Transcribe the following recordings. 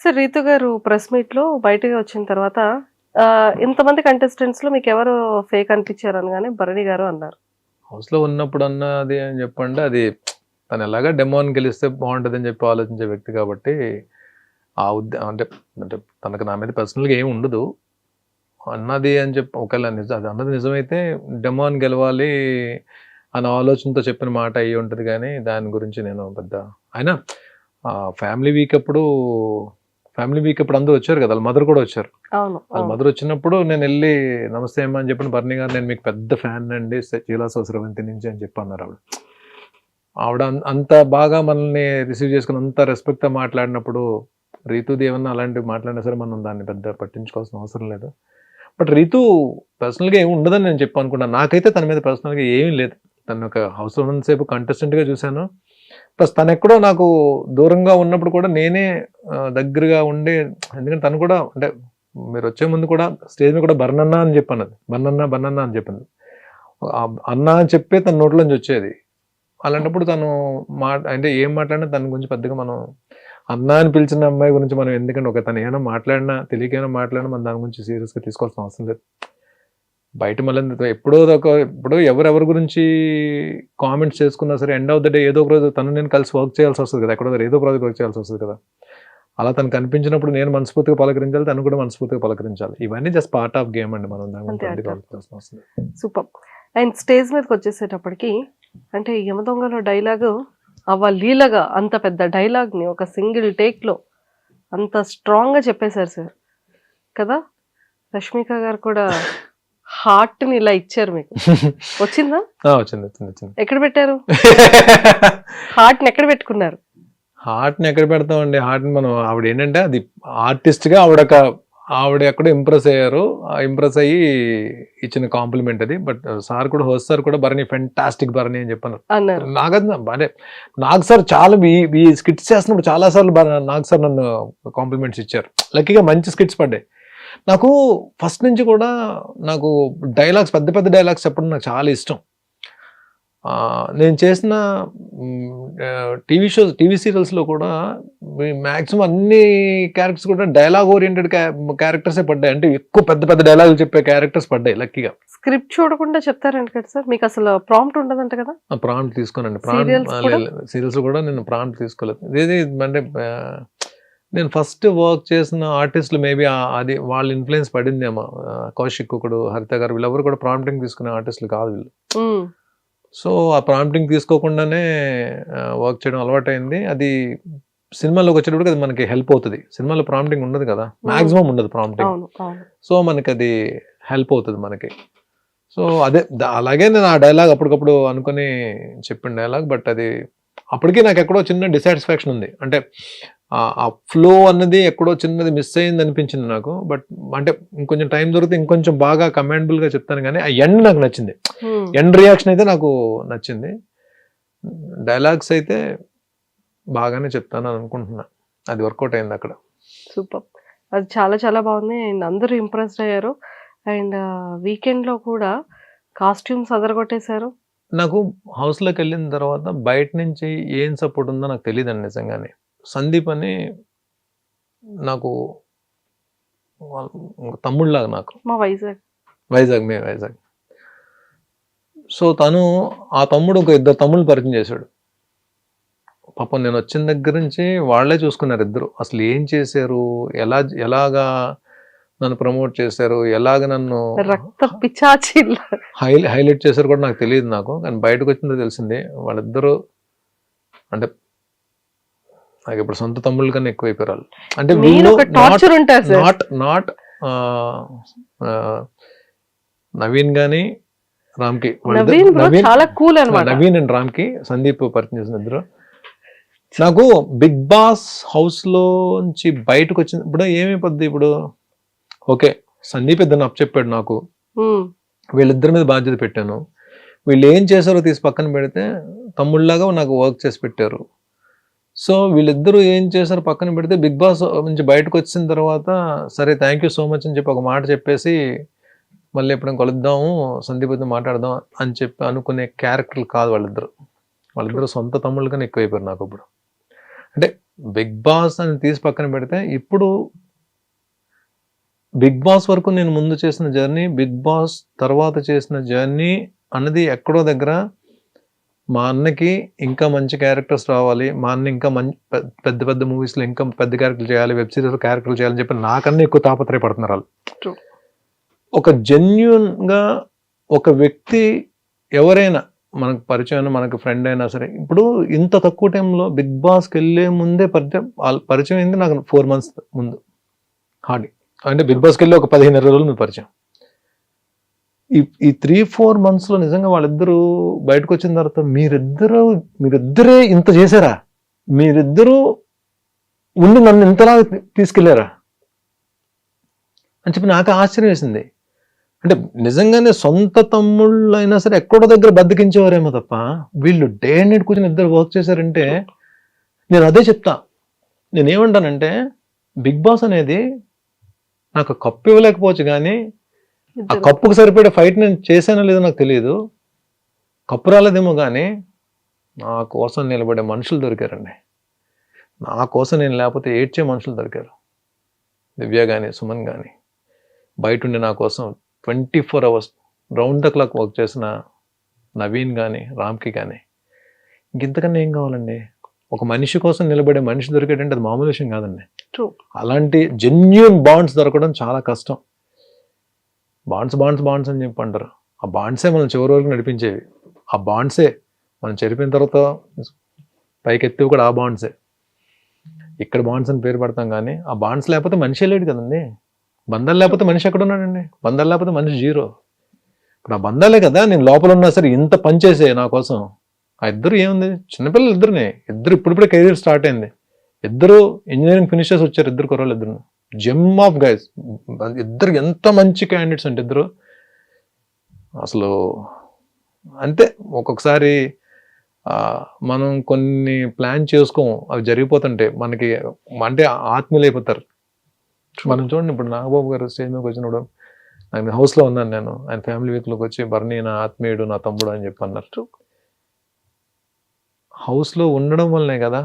Sir Ritu గారు press meet లో బయటకు వచ్చిన తర్వాత ఇంతమంది కంటెస్టెంట్స్ లో మీకు ఎవరు ఫేక్ అనిపించారు అనగానే భరణి గారు అన్నారు. హౌస్లో ఉన్నప్పుడు అన్నది అని చెప్పండి, అది తను ఎలాగా డెమోని గెలిస్తే బాగుంటుంది అని చెప్పి ఆలోచించే వ్యక్తి కాబట్టి ఆ అంటే అంటే తనకు నా మీద పర్సనల్గా ఏమి ఉండదు అన్నది అని చెప్పి ఒకవేళ నిజం అది అన్నది నిజమైతే డెమోని గెలవాలి అన్న ఆలోచనతో చెప్పిన మాట అయ్యి ఉంటుంది. కానీ దాని గురించి నేను పెద్ద అయినా ఫ్యామిలీ వీక్ అప్పుడు అందరూ వచ్చారు కదా, వాళ్ళ మదర్ కూడా వచ్చారు. అవును, వాళ్ళ మదర్ వచ్చినప్పుడు నేను వెళ్ళి నమస్తే అమ్మ అని చెప్పిన భరణి గారు, నేను మీకు పెద్ద ఫ్యాన్ అండి చీలాస స్రవంతి నుంచి అని చెప్పి అన్నారు. ఆవిడ అంత బాగా మనల్ని రిసీవ్ చేసుకుని అంత రెస్పెక్ట్తో మాట్లాడినప్పుడు రీతుది ఏమన్నా అలాంటివి మాట్లాడినా సరే మనం దాన్ని పెద్ద పట్టించుకోవాల్సిన అవసరం లేదు. బట్ రీతు పర్సనల్గా ఏమి ఉండదని నేను చెప్పి అనుకున్నాను. నాకైతే తన మీద పర్సనల్గా ఏమీ లేదు. తను ఒక హౌస్లో ఉన్నంతసేపు కంటెస్టెంట్గా చూశాను. ప్లస్ తను ఎక్కడో నాకు దూరంగా ఉన్నప్పుడు కూడా నేనే దగ్గరగా ఉండి, ఎందుకంటే తను కూడా అంటే మీరు వచ్చే ముందు కూడా స్టేజ్ మీద కూడా బర్నన్న అని చెప్పన్నది, బర్నన్న అని చెప్పింది. అన్న అని చెప్పే తన నోట్లోంచి వచ్చేది. అలాంటప్పుడు తను అంటే ఏం మాట్లాడినా తన గురించి పెద్దగా మనం అన్న అని పిలిచిన అమ్మాయి గురించి మనం ఎందుకంటే తను ఏమైనా మాట్లాడినా తెలియకైనా మాట్లాడినా మనం దాని గురించి సీరియస్గా తీసుకోవాల్సిన అవసరం లేదు. బయట మళ్ళీ ఎప్పుడో ఎవరెవరి గురించి కామెంట్స్ చేసుకున్నా సరే ఎండ్ ఆఫ్ ద డే ఏదో ఒక రోజు తను నేను కలిసి వర్క్ చేయాల్సి వస్తుంది కదా, ఎక్కడో ఏదో ప్రాజెక్ట్ వర్క్ చేయాల్సి వస్తుంది కదా. అలా తను కనిపించినప్పుడు నేను మనస్ఫూర్తిగా పలకరించాలి, తను కూడా మనస్ఫూర్తిగా పలకరించాలి. ఇవన్నీ జస్ట్ పార్ట్ ఆఫ్ గేమ్ అండి. మనం దాని సూపర్. అండ్ స్టేజ్ మీదకి వచ్చేసేటప్పటికి అంటే యమదొంగలో డైలాగు లీలగా అంత పెద్ద డైలాగ్ ని ఒక సింగిల్ టేక్ లో అంత స్ట్రాంగ్ గా చెప్పేశారు సార్ కదా. రష్మిక గారు కూడా హార్ట్ ని ఇలా ఇచ్చారు మీకు. వచ్చిందా? వచ్చింది. ఎక్కడ పెట్టారు హార్ట్ ని? ఎక్కడ పెట్టుకున్నారు హార్ట్ని? ఎక్కడ పెడతామండి హార్ట్ని మనం? ఆవిడ ఏంటంటే అది ఆర్టిస్ట్గా ఆవిడ ఎక్కడ ఇంప్రెస్ అయ్యారు, ఇంప్రెస్ అయ్యి ఇచ్చిన కాంప్లిమెంట్ అది. బట్ సార్ కూడా హోస్ట్ సార్ కూడా భరణి ఫెంటాస్టిక్ భరణి అని చెప్పారు. నాకు సార్ చాలా ఈ స్కిట్స్ చేస్తున్నప్పుడు చాలా సార్లు నాకు సార్ నన్ను కాంప్లిమెంట్స్ ఇచ్చారు. లక్కీగా మంచి స్కిట్స్ పడ్డాయి. నాకు ఫస్ట్ నుంచి కూడా నాకు డైలాగ్స్, పెద్ద పెద్ద డైలాగ్స్ చెప్పడం నాకు చాలా ఇష్టం. నేను చేసిన టీవీ సీరియల్స్లో కూడా మ్యాక్సిమం అన్ని క్యారెక్టర్స్ కూడా డైలాగ్ ఓరియంటెడ్ క్యారెక్టర్సే పడ్డాయి. అంటే ఎక్కువ పెద్ద పెద్ద డైలాగులు చెప్పే క్యారెక్టర్స్ పడ్డాయి లక్కీగా. స్క్రిప్ట్ చూడకుండా చెప్తారంట కదా సార్, మీకు అసలు ప్రాంప్ట్ ఉండదంట కదా? ప్రాంప్ట్ తీసుకోనండి. సీరియల్స్ కూడా నేను ప్రాంప్ట్ తీసుకోలేదు. ఇది అంటే నేను ఫస్ట్ వర్క్ చేసిన ఆర్టిస్టులు మేబీ అది వాళ్ళ ఇన్ఫ్లుయెన్స్ పడిందేమో. కౌశిక్ ఒకడు, హరిత గారు, వీళ్ళెవరు కూడా ప్రాంప్టింగ్ తీసుకునే ఆర్టిస్టులు కాదు వీళ్ళు. సో ఆ ప్రాంప్టింగ్ తీసుకోకుండానే వర్క్ చేయడం అలవాటైంది. అది సినిమాలోకి వచ్చేటప్పుడు అది మనకి హెల్ప్ అవుతుంది. సినిమాలో ప్రాంప్టింగ్ ఉండదు కదా, మాక్సిమం ఉండదు ప్రాంప్టింగ్. సో మనకి అది హెల్ప్ అవుతుంది మనకి. సో అదే అలాగే నేను ఆ డైలాగ్ అప్పటికప్పుడు అనుకుని చెప్పిన డైలాగ్. బట్ అది అప్పటికీ నాకు ఎక్కడో చిన్న డిసాటిస్ఫాక్షన్ ఉంది. అంటే ఆ ఫ్లో అన్నది ఎక్కడో చిన్నది మిస్ అయింది అనిపించింది నాకు. బట్ అంటే ఇంకొంచెం టైం దొరికితే ఇంకొంచెం బాగా కమాండబుల్ గా చెప్తాను. కానీ ఆ ఎండ్ నాకు నచ్చింది. ఎండ్ రియాక్షన్ అయితే నాకు నచ్చింది. డైలాగ్స్ అయితే బాగానే చెప్తాను అని అనుకుంటున్నా. అది వర్కౌట్ అయింది అక్కడ. సూపర్. అది చాలా చాలా బాగుంది. అండ్ అందరూ ఇంప్రెస్డ్ అయ్యారు. అండ్ వీకెండ్ లో కూడా కాస్ట్యూమ్స్ అదరగొట్టేశారు. నాకు హౌస్లోకి వెళ్ళిన తర్వాత బయట నుంచి ఏం సపోర్ట్ ఉందో నాకు తెలియదండి నిజంగానే. సందీప్ అని నాకు తమ్ముళ్ళలాగా, నాకు మా వైజాగ్. సో తను ఆ తమ్ముడు ఒక ఇద్దరు తమ్ముళ్ళు పరిచయం చేశాడు. పాపం నేను వచ్చిన దగ్గర నుంచి వాళ్ళే చూసుకున్నారు ఇద్దరు. అసలు ఏం చేశారు, ఎలాగా నన్ను ప్రమోట్ చేశారు, ఎలాగ నన్ను హైలైట్ చేశారు కూడా నాకు తెలియదు. నాకు కానీ బయటకు వచ్చిందో తెలిసింది. వాళ్ళిద్దరూ అంటే నాకు ఇప్పుడు సొంత తమ్ముళ్ళ కన్నా ఎక్కువైపోయారు వాళ్ళు. అంటే నాట్ నవీన్ గాని రామ్కి, నవీన్ అండ్ రామ్కి సందీప్ పరిచయం చేసిన ఇద్దరు. నాకు బిగ్ బాస్ హౌస్ లోంచి బయటకు వచ్చిన ఇప్పుడు ఏమైపోద్ది, ఇప్పుడు ఓకే సందీప్ ఇద్దరిని అప్పచెప్పాడు నాకు, వీళ్ళిద్దరి మీద బాధ్యత పెట్టాను. వీళ్ళు ఏం చేశారో తీసి పక్కన పెడితే తమ్ముళ్ళలాగా నాకు వర్క్ చేసి పెట్టారు. సో వీళ్ళిద్దరూ ఏం చేశారు పక్కన పెడితే బిగ్ బాస్ నుంచి బయటకు వచ్చిన తర్వాత సరే థ్యాంక్ యూ సో మచ్ అని చెప్పి ఒక మాట చెప్పేసి మళ్ళీ ఎప్పుడైనా కలుద్దాము, సందీప్తో మాట్లాడదాం అని చెప్పి అనుకునే క్యారెక్టర్లు కాదు వాళ్ళిద్దరు. సొంత తమ్ముళ్ళకన్నా ఎక్కువైపోయారు నాకు ఇప్పుడు. అంటే బిగ్ బాస్ అని తీసి పక్కన పెడితే ఇప్పుడు బిగ్ బాస్ వరకు నేను ముందు చేసిన జర్నీ, బిగ్ బాస్ తర్వాత చేసిన జర్నీ అన్నది ఎక్కడో దగ్గర మా అన్నకి ఇంకా మంచి క్యారెక్టర్స్ రావాలి, మా అన్న ఇంకా పెద్ద పెద్ద మూవీస్లో ఇంకా పెద్ద క్యారెక్టర్లు చేయాలి, వెబ్ సిరీస్లో క్యారెక్టర్లు చేయాలని చెప్పి నాకన్నా ఎక్కువ తాపత్రయపడుతున్నారు వాళ్ళు. True. ఒక జెన్యున్గా ఒక వ్యక్తి ఎవరైనా మనకు పరిచయం మనకు ఫ్రెండ్ అయినా సరే, ఇప్పుడు ఇంత తక్కువ టైంలో బిగ్ బాస్కి వెళ్ళే ముందే పరిచయం అయింది నాకు 4 months ముందు హార్డ్లీ. అంటే బిగ్ బాస్కి వెళ్ళి ఒక 15-20 రోజులు ముందు పరిచయం. ఈ 3-4 monthsలో నిజంగా వాళ్ళిద్దరూ బయటకు వచ్చిన తర్వాత మీరిద్దరే ఇంత చేశారా, మీరిద్దరూ ఉండి నన్ను ఇంతలా తీసుకెళ్లారా అని చెప్పి నాకు ఆశ్చర్యం వేసింది. అంటే నిజంగానే సొంత తమ్ముళ్ళు అయినా సరే ఎక్కడో దగ్గర బద్దకించేవారేమో తప్ప వీళ్ళు డే అండ్ నైట్ కూర్చొని ఇద్దరు వర్క్ చేశారంటే నేను అదే చెప్తా. నేనేమంటానంటే బిగ్ బాస్ అనేది నాకు కప్పు ఇవ్వలేకపోవచ్చు, కానీ ఆ కప్పుకు సరిపడే ఫైట్ నేను చేశానో లేదో నాకు తెలియదు, కప్పు రాలేదేమో, కానీ నా కోసం నిలబడే మనుషులు దొరికారండి. నా కోసం నేను లేకపోతే ఏడ్చే మనుషులు దొరికారు. దివ్య కానీ సుమన్ కానీ బయట ఉండి నా కోసం 24 hours round the clock work చేసిన నవీన్ కానీ రామ్కి కానీ ఇంతకన్నా ఏం కావాలండి? ఒక మనిషి కోసం నిలబడే మనిషి దొరికేటంటే అది మామూలు విషయం కాదండి. అలాంటి జెన్యూన్ బాండ్స్ దొరకడం చాలా కష్టం. బాండ్స్ అని చెప్పి అంటారు. ఆ బాండ్సే మనం చివరి వరకు నడిపించేవి. ఆ బాండ్సే మనం చెరిపిన తర్వాత పైకెత్తివి కూడా ఆ బాండ్సే. ఇక్కడ బాండ్స్ అని పేరు పెడతాం, కానీ ఆ బాండ్స్ లేకపోతే మనిషి లేడు కదండి. బంధాలు లేకపోతే మనిషి ఎక్కడ ఉన్నాడండి? బంధాలు లేకపోతే మనిషి జీరో. ఇప్పుడు ఆ బంధాలే కదా నేను లోపల ఉన్నా సరే ఇంత పనిచేసే నా కోసం. ఆ ఇద్దరు ఏముంది, చిన్నపిల్లలు ఇద్దరు ఇప్పుడిప్పుడే కెరీర్ స్టార్ట్ అయింది. ఇద్దరు ఇంజనీరింగ్ ఫినిషర్స్ వచ్చారు, ఇద్దరు కుర్రాళ్ళు ఇద్దరు. జెమ్ ఆఫ్ గైస్ ఇద్దరు. ఎంత మంచి క్యాండిడేట్స్ అంటే ఇద్దరు. అసలు అంతే, ఒక్కొక్కసారి మనం కొన్ని ప్లాన్ చేసుకోం, అవి జరిగిపోతుంటే మనకి అంటే ఆత్మీయులు అయిపోతారు. మనం చూడండి, ఇప్పుడు నాగబాబు గారు స్టేజ్ మీదకి వచ్చినప్పుడు ఆయన హౌస్లో ఉన్నాను నేను, ఆయన ఫ్యామిలీ వీక్లోకి వచ్చి బర్నీ నా ఆత్మీయుడు, నా తమ్ముడు అని చెప్పి అన్నారు. హౌస్లో ఉండడం వల్లనే కదా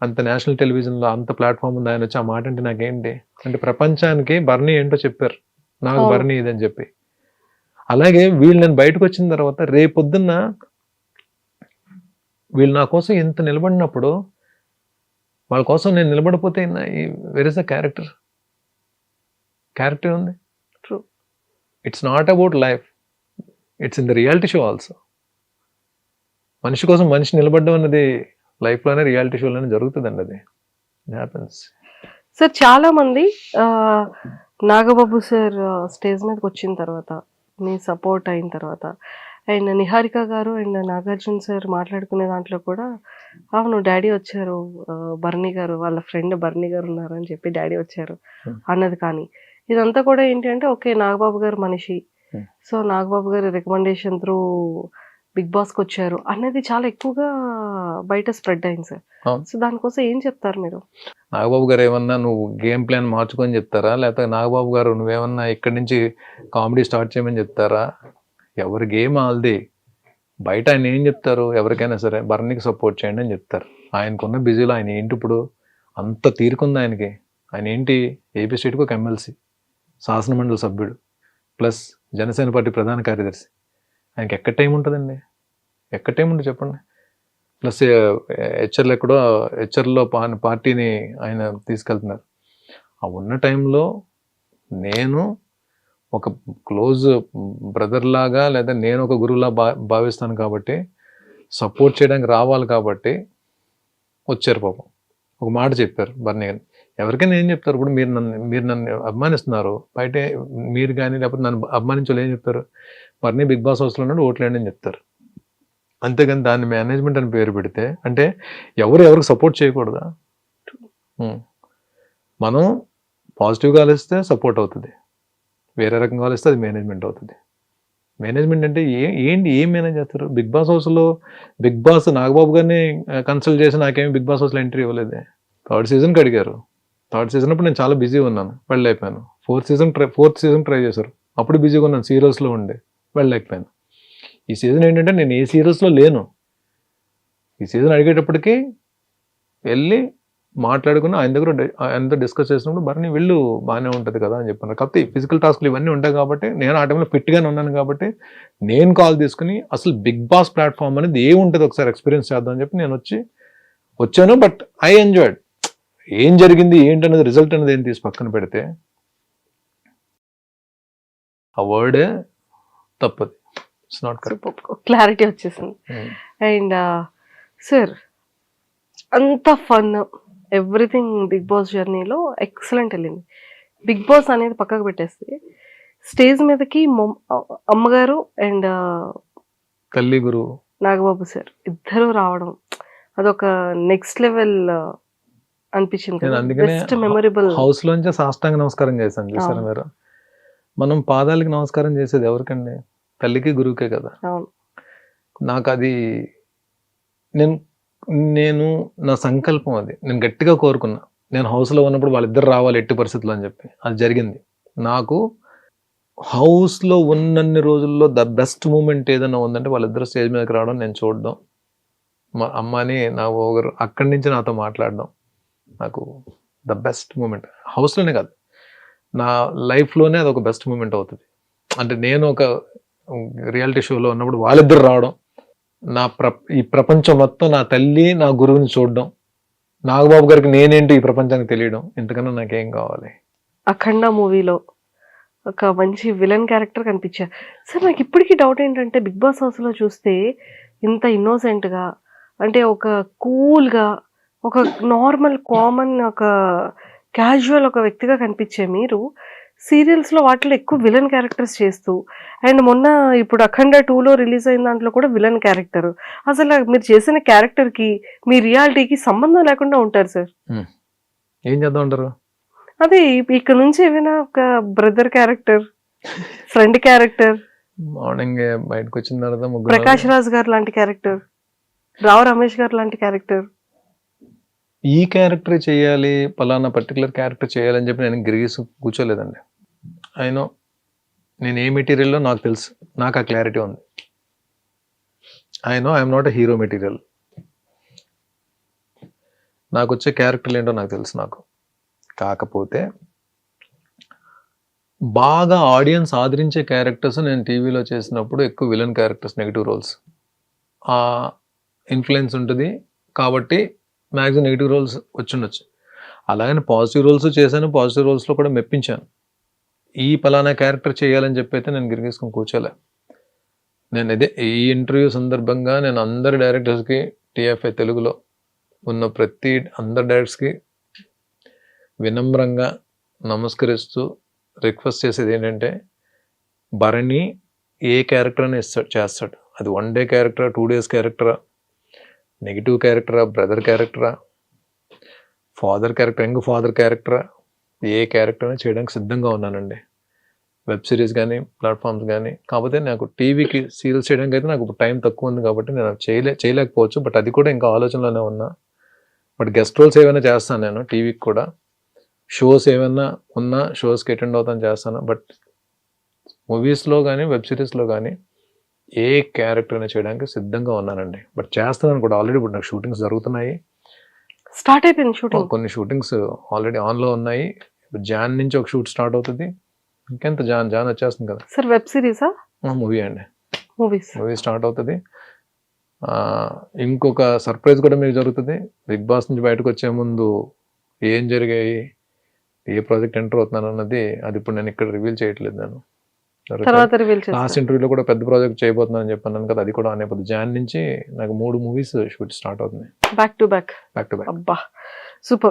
అంత నేషనల్ టెలివిజన్లో అంత ప్లాట్ఫామ్ ఉంది. ఆయన వచ్చి ఆ మాట అంటే నాకేంటి అంటే ప్రపంచానికి బర్నీ ఏంటో చెప్పారు, నాకు బర్నీ ఇదని చెప్పి. అలాగే వీళ్ళు నేను బయటకు వచ్చిన తర్వాత రేపొద్దున్న వీళ్ళు నా కోసం ఎంత నిలబడినప్పుడు వాళ్ళ కోసం నేను నిలబడిపోతే వెర్ ఇస్ ద క్యారెక్టర్ ఉంది. True. It's not about life, it's in the reality show also. మనిషి కోసం మనిషి నిలబడడం అన్నది లైఫ్లోనే రియాలిటీ షోలోనే జరుగుతుందండి. అది హ్యాపెన్స్. సార్ చాలా మంది నాగబాబు సార్ స్టేజ్ మీదకి వచ్చిన తర్వాత మీ సపోర్ట్ అయిన తర్వాత అండ్ నిహారిక గారు అండ్ నాగార్జున సార్ మాట్లాడుకునే దాంట్లో కూడా అవును డాడీ వచ్చారు, బర్నీ గారు వాళ్ళ ఫ్రెండ్ బర్నీ గారు ఉన్నారు అని చెప్పి డాడీ వచ్చారు అన్నది. కానీ ఇదంతా కూడా ఏంటి అంటే ఓకే నాగబాబు గారు మనిషి, సో నాగబాబు గారి రికమెండేషన్ త్రూ బిగ్ బాస్కి వచ్చారు అన్నది చాలా ఎక్కువగా బయట స్ప్రెడ్ అయింది సార్. సో దానికోసం ఏం చెప్తారు మీరు? నాగబాబు గారు ఏమన్నా నువ్వు గేమ్ ప్లాన్ మార్చుకొని చెప్తారా, లేకపోతే నాగబాబు గారు నువ్వేమన్నా ఇక్కడి నుంచి కామెడీ స్టార్ట్ చేయమని చెప్తారా? ఎవరి గేమ్ ఆల్ది. బయట ఆయన ఏం చెప్తారు, ఎవరికైనా సరే బర్నీకి సపోర్ట్ చేయండి అని చెప్తారు. ఆయనకున్న బిజీలో ఆయన ఏంటి ఇప్పుడు అంత తీరుకుంది ఆయనకి. ఆయన ఏంటి ఏపీ స్టేట్కి ఒక ఎమ్మెల్సీ, శాసనమండలి సభ్యుడు, ప్లస్ జనసేన పార్టీ ప్రధాన కార్యదర్శి. ఆయనకి ఎక్కడ టైం ఉంటుందండి? ఎక్కడ టైం ఉంటుంది చెప్పండి? ప్లస్ హెచ్ఆర్లో పార్టీని ఆయన తీసుకెళ్తున్నారు. ఆ ఉన్న టైంలో నేను ఒక క్లోజ్ బ్రదర్ లాగా లేదా నేను ఒక గురువులా భావిస్తాను కాబట్టి సపోర్ట్ చేయడానికి రావాలి కాబట్టి వచ్చారు. పాపం ఒక మాట చెప్పారు బర్నీ గారు. ఎవరికైనా ఏం చెప్తారు? ఇప్పుడు మీరు నన్ను అభిమానిస్తున్నారు, బయట మీరు కానీ లేకపోతే నన్ను అభిమానించాలి ఏం చెప్తారు? బర్నీ బిగ్ బాస్ హౌస్లో ఉన్నాడు ఓట్లేండి అని చెప్తారు. అంతేగాని దాన్ని మేనేజ్మెంట్ అని పేరు పెడితే అంటే ఎవరికి సపోర్ట్ చేయకూడదా? మనం పాజిటివ్గా ఆలోచిస్తే సపోర్ట్ అవుతుంది, వేరే రకంగా ఆలోచిస్తే అది మేనేజ్మెంట్ అవుతుంది. మేనేజ్మెంట్ అంటే ఏం మేనేజ్ చేస్తారు? బిగ్ బాస్ హౌస్లో బిగ్ బాస్ నాగబాబు గారిని కన్సల్ట్ చేసి నాకేమి బిగ్ బాస్ హౌస్లో ఎంట్రీ ఇవ్వలేదే. 3rd సీజన్కి అడిగారు. 3rd సీజన్ అప్పుడు నేను చాలా బిజీగా ఉన్నాను, వెళ్ళలేకపోయాను. 4th సీజన్ ట్రై చేశారు, అప్పుడు బిజీగా ఉన్నాను, సీరియల్స్లో ఉండే వెళ్ళలేకపోయాను. ఈ సీజన్ ఏంటంటే నేను ఏ సీరియల్స్లో లేను. ఈ సీజన్ అడిగేటప్పటికి వెళ్ళి మాట్లాడుకుని ఆయనతో డిస్కస్ చేసినప్పుడు బర్ని వెళ్ళు బాగానే ఉంటుంది కదా అని చెప్పాను. కాకపోతే ఫిజికల్ టాస్క్లు ఇవన్నీ ఉంటాయి కాబట్టి నేను ఆ టైంలో ఫిట్గానే ఉన్నాను కాబట్టి నేను కాల్ తీసుకుని అసలు బిగ్ బాస్ ప్లాట్ఫామ్ అనేది ఏముంటుంది ఒకసారి ఎక్స్పీరియన్స్ చేద్దాం అని చెప్పి నేను వచ్చాను. But I enjoyed. ఏం జరిగింది ఏంటనేది రిజల్ట్ అనేది ఏం తీసి పక్కన పెడితే ఆ వర్డే తప్పది. It's not correct. క్లారిటీ వచ్చేసింది. అండ్ సార్ అంత ఫన్ ఎవ్రీథింగ్ బిగ్ బాస్ జర్నీలో ఎక్సలెంట్ వెళ్ళింది. బిగ్ బాస్ అనేది పక్కకు పెట్టేస్తే స్టేజ్ మీదకి అమ్మగారు అండ్ తల్లి గురువు నాగబాబు సార్ ఇద్దరు రావడం అదొక నెక్స్ట్ లెవెల్ అనిపించింది. నేను అందుకనే బెస్ట్ మెమరబుల్. హౌస్ లోంచి సాష్టాంగ నమస్కారం చేశాను. చూసారా మీరు? మనం పాదాలకి నమస్కారం చేసేది ఎవరికండి? తల్లికి గురువుకే కదా. అవును. నాకు అది నేను నా సంకల్పం, అది నేను గట్టిగా కోరుకున్నా. నేను హౌస్లో ఉన్నప్పుడు వాళ్ళిద్దరు రావాలి ఎట్టి పరిస్థితులు అని చెప్పి. అది జరిగింది. నాకు హౌస్లో ఉన్నన్ని రోజుల్లో ద బెస్ట్ మూమెంట్ ఏదైనా ఉందంటే వాళ్ళిద్దరు స్టేజ్ మీదకి రావడం, నేను చూడడం, మా అమ్మని నా ఒకరు అక్కడి నుంచి నాతో మాట్లాడడం నాకు ద బెస్ట్ మూమెంట్. హౌస్లోనే కాదు, నా లైఫ్లోనే అది ఒక బెస్ట్ మూమెంట్ అవుతుంది. అంటే నేను ఒక రియాలిటీ షోలో ఉన్నప్పుడు వాళ్ళిద్దరు రావడం, ఈ ప్రపంచం మొత్తం నా తల్లి నా గురువుని చూడడం, నాగబాబు గారికి నేనేంటి ఈ ప్రపంచానికి తెలియడం, ఇంతకన్నా నాకేం కావాలి? అఖండ మూవీలో ఒక మంచి విలన్ క్యారెక్టర్ కనిపించారు సార్. నాకు ఇప్పటికీ డౌట్ ఏంటంటే బిగ్ బాస్ హౌస్లో చూస్తే ఇంత ఇన్నోసెంట్గా, అంటే ఒక కూల్గా, ఒక నార్మల్ కామన్ ఒక క్యాజువల్ ఒక వ్యక్తిగా కనిపించే మీరు సీరియల్స్లో వాటిలో ఎక్కువ విలన్ క్యారెక్టర్స్ చేస్తూ, అండ్ మొన్న ఇప్పుడు అఖండ 2లో రిలీజ్ అయిన దాంట్లో కూడా విలన్ క్యారెక్టర్. అసలు మీరు చేసిన క్యారెక్టర్కి మీ రియాలిటీకి సంబంధం లేకుండా ఉంటారు సార్. ఏం చేద్దాం అంటారు? అదే ఇక్కడ నుంచి ఏమైనా ఒక brother character, friend character, morning బయటకు వచ్చిన తర్వాత ప్రకాష్ రాజ్ గారు లాంటి క్యారెక్టర్, రావు రమేష్ గారు లాంటి క్యారెక్టర్, ఈ క్యారెక్టర్ చేయాలి, పలానా పర్టికులర్ క్యారెక్టర్ చేయాలని చెప్పి నేను గిరిగీసి కూర్చోలేదండి. అయినో నేను ఏ మెటీరియల్లో నాకు తెలుసు, నాకు ఆ క్లారిటీ ఉంది. I'm not a hero material. నాకు వచ్చే క్యారెక్టర్లు ఏంటో నాకు తెలుసు. నాకు కాకపోతే బాగా ఆడియన్స్ ఆదరించే క్యారెక్టర్స్ నేను టీవీలో చేసినప్పుడు ఎక్కువ విలన్ క్యారెక్టర్స్, నెగిటివ్ రోల్స్ ఆ ఇన్ఫ్లుయెన్స్ ఉంటుంది కాబట్టి మ్యాక్సిమం నెగిటివ్ రోల్స్ వచ్చిండొచ్చు. అలాగని పాజిటివ్ రోల్స్ చేశాను, పాజిటివ్ రోల్స్లో కూడా మెప్పించాను. ఈ పలానా క్యారెక్టర్ చేయాలని చెప్పి అయితే నేను గిరిగేసుకొని కూర్చోలే. నేను ఇదే ఈ ఇంటర్వ్యూ సందర్భంగా నేను అందరి డైరెక్టర్స్కి, టీఎఫ్ఐ తెలుగులో ఉన్న అందరి డైరెక్టర్స్కి వినమ్రంగా నమస్కరిస్తూ రిక్వెస్ట్ చేసేది ఏంటంటే, భరణి ఏ క్యారెక్టర్ అని చేస్తాడు. అది 1 డే క్యారెక్టరా, 2 days క్యారెక్టరా, నెగిటివ్ క్యారెక్టరా, బ్రదర్ క్యారెక్టరా, ఫాదర్ క్యారెక్టర్, యంగ్ ఫాదర్ క్యారెక్టరా, ఏ క్యారెక్టర్ అయినా చేయడానికి సిద్ధంగా ఉన్నానండి. వెబ్ సిరీస్ కానీ, ప్లాట్ఫామ్స్ కానీ. కాకపోతే నాకు టీవీకి సీరియల్స్ చేయడానికి అయితే నాకు టైం తక్కువ ఉంది కాబట్టి నేను చేయలేకపోవచ్చు. బట్ అది కూడా ఇంకా ఆలోచనలోనే ఉన్నా. బట్ గెస్ట్ రోల్స్ ఏమైనా చేస్తాను నేను టీవీకి కూడా. షోస్ ఏమైనా ఉన్నా షోస్కి అటెండ్ అవుతాను, చేస్తాను. బట్ మూవీస్లో కానీ వెబ్ సిరీస్లో కానీ ఏ క్యారెక్టర్ అయినా చేయడానికి సిద్ధంగా ఉన్నానండి. బట్ చేస్తున్నాను కూడా ఆల్రెడీ. ఇప్పుడు నాకు షూటింగ్స్ జరుగుతున్నాయి, స్టార్ట్ అయిపోయింది షూటింగ్. కొన్ని షూటింగ్స్ ఆల్రెడీ ఆన్లో ఉన్నాయి. జాన్ నుంచి ఒక షూట్ స్టార్ట్ అవుతుంది. ఇంకెంత జాన్ వచ్చేస్తుంది కదా సార్. వెబ్ సిరీసా? మూవీ అండి. మూవీ స్టార్ట్ అవుతుంది. ఇంకొక సర్ప్రైజ్ కూడా మీకు జరుగుతుంది. బిగ్ బాస్ నుంచి బయటకు వచ్చే ముందు ఏం జరిగాయి, ఏ ప్రాజెక్ట్ ఎంటర్ అవుతున్నాను అన్నది అది ఇప్పుడు నేను ఇక్కడ రివీల్ చేయట్లేదు. నేను లాస్ట్ ఇంటర్వ్యూలో కూడా పెద్ద ప్రాజెక్ట్ చేయబోతున్నాను చెప్పాను కదా, అది కూడా అనేపోతుంది. జాన్ నుంచి నాకు 3 movies షూట్ స్టార్ట్ అవుతుంది, బ్యాక్ టు బ్యాక్. అబ్బా సూపర్.